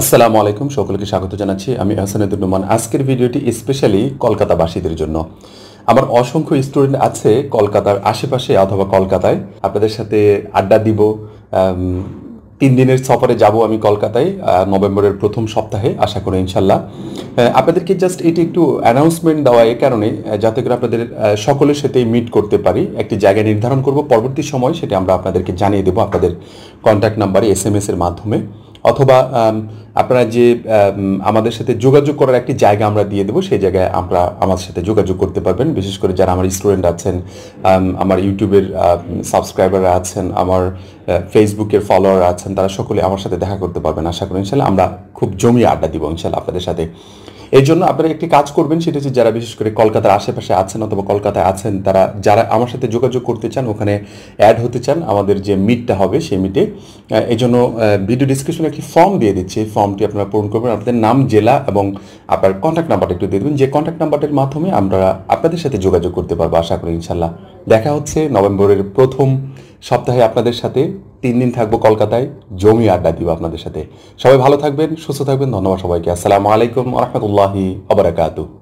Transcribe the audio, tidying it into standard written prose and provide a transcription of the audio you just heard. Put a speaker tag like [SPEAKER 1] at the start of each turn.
[SPEAKER 1] আসসালামু আলাইকুম, সকলকে স্বাগত জানাচ্ছি। আমি আহসান উদ্দিন নোমান। আজকের ভিডিওটি স্পেশালি কলকাতাবাসীদের জন্য। আমার অসংখ্য স্টুডেন্ট আছে কলকাতার আশেপাশে অথবা কলকাতায়। আপনাদের সাথে আড্ডা দিব। 3 দিনের সফরে যাব আমি কলকাতায় নভেম্বরের প্রথম সপ্তাহে, আশা করি ইনশাল্লাহ। আপনাদেরকে জাস্ট এটি একটু অ্যানাউন্সমেন্ট দেওয়া এই কারণে, যাতে করে আপনাদের সকলের সাথেই মিট করতে পারি। একটি জায়গা নির্ধারণ করব, পরবর্তী সময় সেটা আমরা আপনাদেরকে জানিয়ে দেবো আপনাদের কন্ট্যাক্ট নাম্বারে SMS এর মাধ্যমে, অথবা আপনারা যে আমাদের সাথে যোগাযোগ করার একটি জায়গা আমরা দিয়ে দেবো, সেই জায়গায় আমার সাথে যোগাযোগ করতে পারবেন। বিশেষ করে যারা আমার স্টুডেন্ট আছেন, আমার ইউটিউবের সাবস্ক্রাইবাররা আছেন, আমার ফেসবুকের ফলোয়ার আছেন, তারা সকলে আমার সাথে দেখা করতে পারবেন। আশা করি ইনশাল্লাহ আমরা খুব জমিয়ে আড্ডা দিব ইনশাল্লাহ আপনাদের সাথে। এই জন্য আপনারা একটি কাজ করবেন, সেটা হচ্ছে যারা বিশেষ করে কলকাতার আশেপাশে আছেন অথবা কলকাতায় আছেন, তারা যারা আমার সাথে যোগাযোগ করতে চান, ওখানে অ্যাড হতে চান আমাদের যে মিটটা হবে সেই মিটে, এই জন্য ভিডিও ডিসক্রিপশনে একটি ফর্ম দিয়ে দিচ্ছি। এই ফর্মটি আপনারা পূরণ করবেন, আপনাদের নাম, জেলা এবং আপনার কন্ট্যাক্ট নাম্বারটা একটু দিয়ে দেবেন, যে কন্ট্যাক্ট নাম্বারটির মাধ্যমে আমরা আপনাদের সাথে যোগাযোগ করতে পারবো। আশা করি ইনশাল্লাহ দেখা হচ্ছে নভেম্বরের প্রথম সপ্তাহে আপনাদের সাথে। 3 দিন থাকবো কলকাতায়, জমি আড্ডা দিব আপনাদের সাথে। সবাই ভালো থাকবেন, সুস্থ থাকবেন। ধন্যবাদ সবাইকে। আসসালামু আলাইকুম ওয়া রাহমাতুল্লাহি ওয়া বারাকাতুহু।